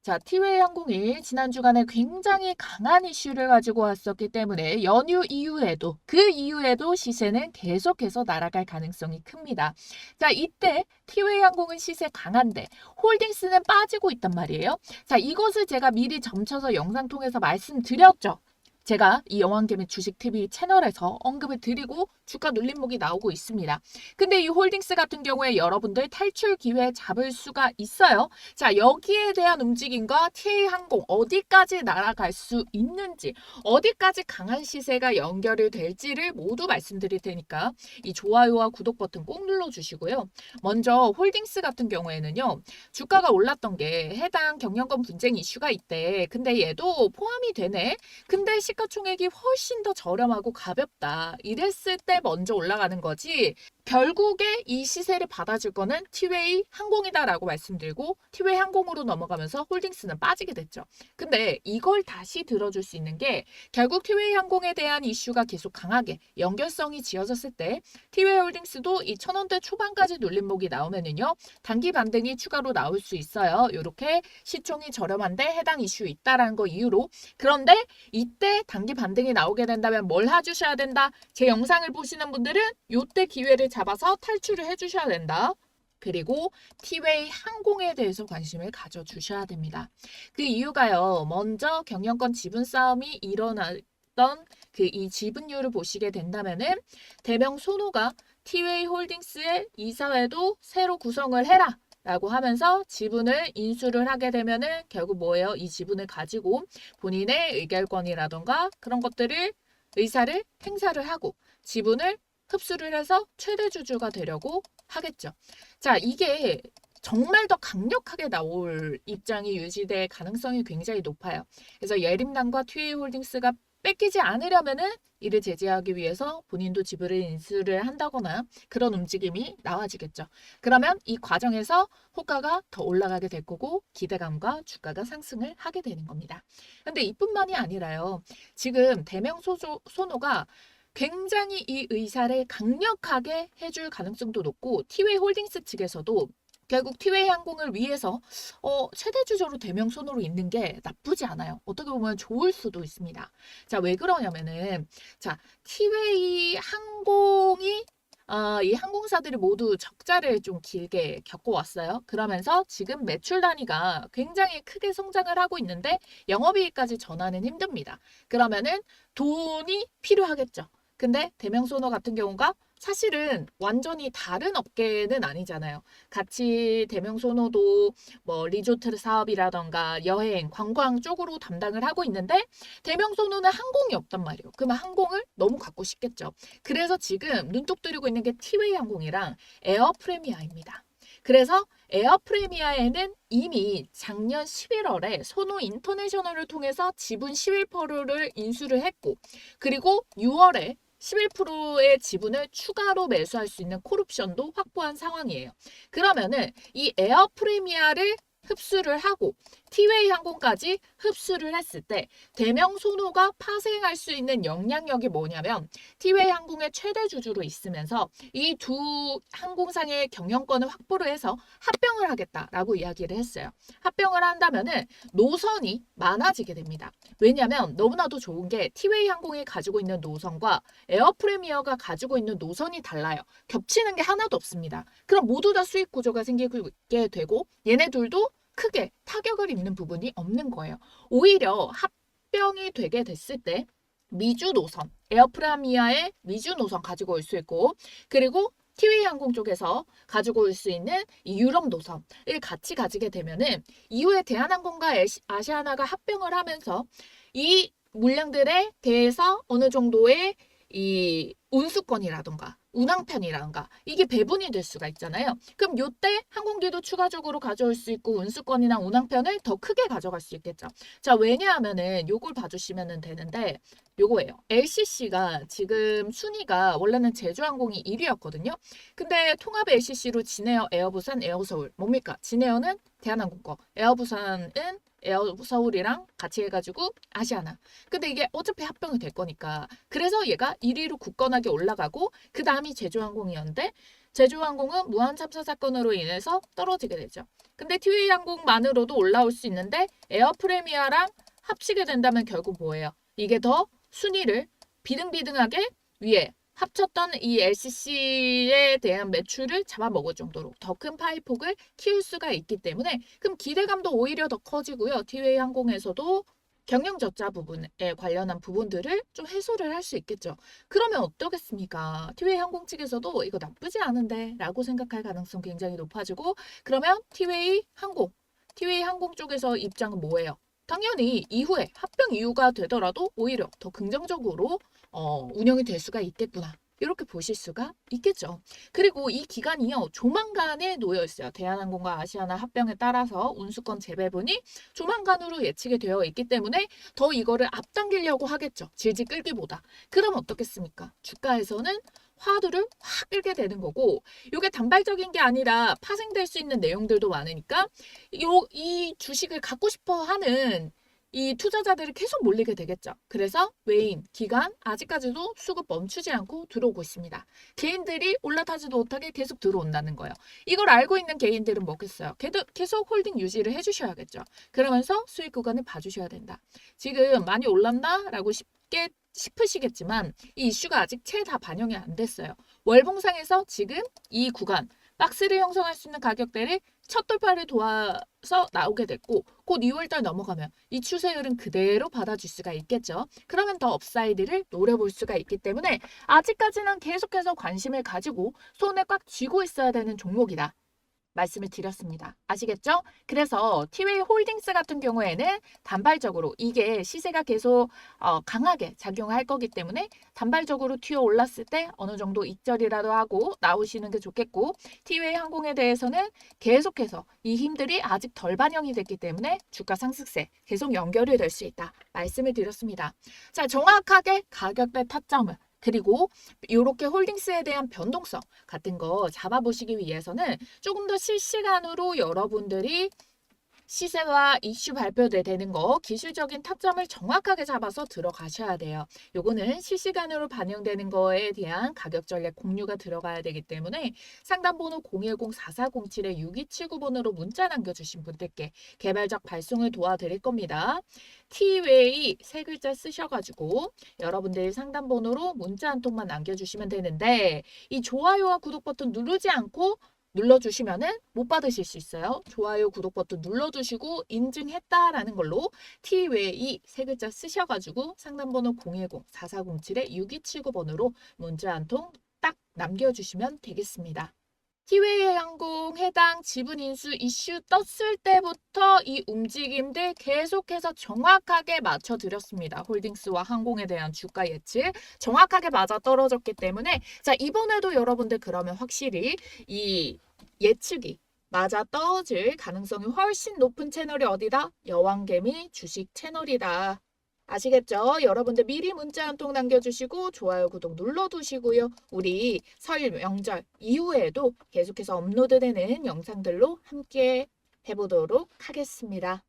자, 티웨이 항공이 지난 주간에 굉장히 강한 이슈를 가지고 왔었기 때문에 연휴 이후에도 그 이후에도 시세는 계속해서 날아갈 가능성이 큽니다. 자, 이때 티웨이 항공은 시세 강한데 홀딩스는 빠지고 있단 말이에요. 자, 이것을 제가 미리 점쳐서 영상 통해서 말씀드렸죠. 제가 이 영환개미 주식TV 채널에서 언급을 드리고 주가 눌림목이 나오고 있습니다. 근데 이 홀딩스 같은 경우에 여러분들 탈출 기회 잡을 수가 있어요. 자, 여기에 대한 움직임과 TA항공 어디까지 날아갈 수 있는지, 어디까지 강한 시세가 연결이 될지를 모두 말씀드릴 테니까 이 좋아요와 구독 버튼 꼭 눌러주시고요. 먼저 홀딩스 같은 경우에는요. 주가가 올랐던 게 해당 경영권 분쟁 이슈가 있대. 근데 얘도 포함이 되네. 근데 시가총액이 훨씬 더 저렴하고 가볍다. 이랬을 때 먼저 올라가는 거지. 결국에 이 시세를 받아줄 거는 티웨이 항공이다라고 말씀드리고 티웨이 항공으로 넘어가면서 홀딩스는 빠지게 됐죠. 근데 이걸 다시 들어줄 수 있는 게 결국 티웨이 항공에 대한 이슈가 계속 강하게 연결성이 지어졌을 때 티웨이 홀딩스도 이 1,000원대 초반까지 눌림목이 나오면은요. 단기 반등이 추가로 나올 수 있어요. 이렇게 시총이 저렴한데 해당 이슈 있다라는 거 이유로. 그런데 이때 단기 반등이 나오게 된다면 뭘 해주셔야 된다? 제 영상을 보시는 분들은 이때 기회를 잡아서 탈출을 해주셔야 된다. 그리고 티웨이 항공에 대해서 관심을 가져주셔야 됩니다. 그 이유가요. 먼저 경영권 지분 싸움이 일어났던 그 이 지분율을 보시게 된다면은 대명 손호가 티웨이 홀딩스의 이사회도 새로 구성을 해라. 라고 하면서 지분을 인수를 하게 되면은 결국 뭐예요? 이 지분을 가지고 본인의 의결권이라던가 그런 것들을 의사를 행사를 하고 지분을 흡수를 해서 최대 주주가 되려고 하겠죠. 자, 이게 정말 더 강력하게 나올 입장이 유지될 가능성이 굉장히 높아요. 그래서 예림당과 티웨이홀딩스가 뺏기지 않으려면은 이를 제재하기 위해서 본인도 지분을 인수를 한다거나 그런 움직임이 나와지겠죠. 그러면 이 과정에서 호가가 더 올라가게 될 거고 기대감과 주가가 상승을 하게 되는 겁니다. 근데 이뿐만이 아니라요. 지금 대명 소노가 굉장히 이 의사를 강력하게 해줄 가능성도 높고 티웨이 홀딩스 측에서도 결국 티웨이 항공을 위해서 최대 주주로 대명 손으로 있는 게 나쁘지 않아요. 어떻게 보면 좋을 수도 있습니다. 자, 왜 그러냐면은 자, 티웨이 항공이 이 항공사들이 모두 적자를 좀 길게 겪어왔어요. 그러면서 지금 매출 단위가 굉장히 크게 성장을 하고 있는데 영업이익까지 전환은 힘듭니다. 그러면은 돈이 필요하겠죠. 근데 대명소노 같은 경우가 사실은 완전히 다른 업계는 아니잖아요. 같이 대명소노도 뭐 리조트 사업이라던가 여행, 관광 쪽으로 담당을 하고 있는데 대명소노는 항공이 없단 말이에요. 그러면 항공을 너무 갖고 싶겠죠. 그래서 지금 눈독 들이고 있는 게 티웨이 항공이랑 에어 프레미아입니다. 그래서 에어 프레미아에는 이미 작년 11월에 소노 인터내셔널을 통해서 지분 11%를 인수를 했고 그리고 6월에 11%의 지분을 추가로 매수할 수 있는 콜옵션도 확보한 상황이에요. 그러면은 이 에어 프리미아를 흡수를 하고 티웨이 항공까지 흡수를 했을 때 대명 소노가 파생할 수 있는 영향력이 뭐냐면 티웨이 항공의 최대 주주로 있으면서 이 두 항공상의 경영권을 확보를 해서 합병을 하겠다라고 이야기를 했어요. 합병을 한다면은 노선이 많아지게 됩니다. 왜냐하면 너무나도 좋은 게 티웨이 항공이 가지고 있는 노선과 에어 프리미어가 가지고 있는 노선이 달라요. 겹치는 게 하나도 없습니다. 그럼 모두 다 수익 구조가 생기게 되고 얘네들도 크게 타격을 입는 부분이 없는 거예요. 오히려 합병이 되게 됐을 때 미주 노선, 에어프라미아의 미주 노선 가지고 올 수 있고 그리고 티웨이 항공 쪽에서 가지고 올 수 있는 이 유럽 노선을 같이 가지게 되면은 이후에 대한항공과 아시아나가 합병을 하면서 이 물량들에 대해서 어느 정도의 이 운수권이라던가 운항편이라던가 이게 배분이 될 수가 있잖아요. 그럼 요때 항공기도 추가적으로 가져올 수 있고 운수권이나 운항편을 더 크게 가져갈 수 있겠죠. 자, 왜냐하면은 요걸 봐주시면 되는데 요거예요. LCC가 지금 순위가 원래는 제주항공이 1위였거든요. 근데 통합 LCC로 진에어, 에어부산, 에어서울 뭡니까? 진에어는 대한항공 거, 에어부산은 에어서울이랑 같이 해가지고 아시아나. 근데 이게 어차피 합병이 될 거니까. 그래서 얘가 1위로 굳건하게 올라가고 그 다음이 제주항공이었는데 제주항공은 무한 참사 사건으로 인해서 떨어지게 되죠. 근데 티웨이 항공만으로도 올라올 수 있는데 에어 프리미어랑 합치게 된다면 결국 뭐예요? 이게 더 순위를 비등비등하게 위에 합쳤던 이 LCC에 대한 매출을 잡아먹을 정도로 더 큰 파이폭을 키울 수가 있기 때문에 그럼 기대감도 오히려 더 커지고요. 티웨이 항공에서도 경영 적자 부분에 관련한 부분들을 좀 해소를 할 수 있겠죠. 그러면 어떠겠습니까? 티웨이 항공 측에서도 이거 나쁘지 않은데 라고 생각할 가능성 굉장히 높아지고 그러면 티웨이 항공 쪽에서 입장은 뭐예요? 당연히 이후에 합병 이후가 되더라도 오히려 더 긍정적으로 운영이 될 수가 있겠구나. 이렇게 보실 수가 있겠죠. 그리고 이 기간이요. 조만간에 놓여 있어요. 대한항공과 아시아나 합병에 따라서 운수권 재배분이 조만간으로 예측이 되어 있기 때문에 더 이거를 앞당기려고 하겠죠. 질질 끌기보다. 그럼 어떻겠습니까? 주가에서는 화두를 확 끌게 되는 거고 이게 단발적인 게 아니라 파생될 수 있는 내용들도 많으니까 이 주식을 갖고 싶어 하는 이 투자자들이 계속 몰리게 되겠죠. 그래서 외인, 기관 아직까지도 수급 멈추지 않고 들어오고 있습니다. 개인들이 올라타지도 못하게 계속 들어온다는 거예요. 이걸 알고 있는 개인들은 뭐겠어요? 계속 홀딩 유지를 해주셔야겠죠. 그러면서 수익 구간을 봐주셔야 된다. 지금 많이 올랐나? 라고 쉽게 싶으시겠지만 이 이슈가 아직 채 다 반영이 안 됐어요. 월봉상에서 지금 이 구간 박스를 형성할 수 있는 가격대를 첫 돌파를 도와서 나오게 됐고 곧 2월달 넘어가면 이 추세율은 그대로 받아줄 수가 있겠죠. 그러면 더 업사이드를 노려볼 수가 있기 때문에 아직까지는 계속해서 관심을 가지고 손에 꽉 쥐고 있어야 되는 종목이다. 말씀을 드렸습니다. 아시겠죠? 그래서 티웨이 홀딩스 같은 경우에는 단발적으로 이게 시세가 계속 강하게 작용할 거기 때문에 단발적으로 튀어 올랐을 때 어느 정도 익절이라도 하고 나오시는 게 좋겠고 티웨이 항공에 대해서는 계속해서 이 힘들이 아직 덜 반영이 됐기 때문에 주가 상승세 계속 연결이 될 수 있다. 말씀을 드렸습니다. 자, 정확하게 가격대 타점을 그리고 이렇게 홀딩스에 대한 변동성 같은 거 잡아보시기 위해서는 조금 더 실시간으로 여러분들이 시세와 이슈 발표되는 거 기술적인 타점을 정확하게 잡아서 들어가셔야 돼요. 요거는 실시간으로 반영되는 거에 대한 가격 전략 공유가 들어가야 되기 때문에 상담번호 010-4407-6279번으로 문자 남겨주신 분들께 개발적 발송을 도와드릴 겁니다. T웨이 세 글자 쓰셔가지고 여러분들 상담번호로 문자 한 통만 남겨주시면 되는데 이 좋아요와 구독 버튼 누르지 않고 눌러주시면은 못 받으실 수 있어요. 좋아요, 구독 버튼 눌러주시고 인증했다라는 걸로 T웨이 세 글자 쓰셔가지고 상담번호 010-4407-6279번으로 문자 한 통 딱 남겨주시면 되겠습니다. 티웨이 항공 해당 지분 인수 이슈 떴을 때부터 이 움직임들 계속해서 정확하게 맞춰드렸습니다. 홀딩스와 항공에 대한 주가 예측 정확하게 맞아 떨어졌기 때문에 자 이번에도 여러분들 그러면 확실히 이 예측이 맞아 떨어질 가능성이 훨씬 높은 채널이 어디다? 여왕개미 주식 채널이다. 아시겠죠? 여러분들 미리 문자 한 통 남겨주시고 좋아요, 구독 눌러두시고요. 우리 설 명절 이후에도 계속해서 업로드되는 영상들로 함께 해보도록 하겠습니다.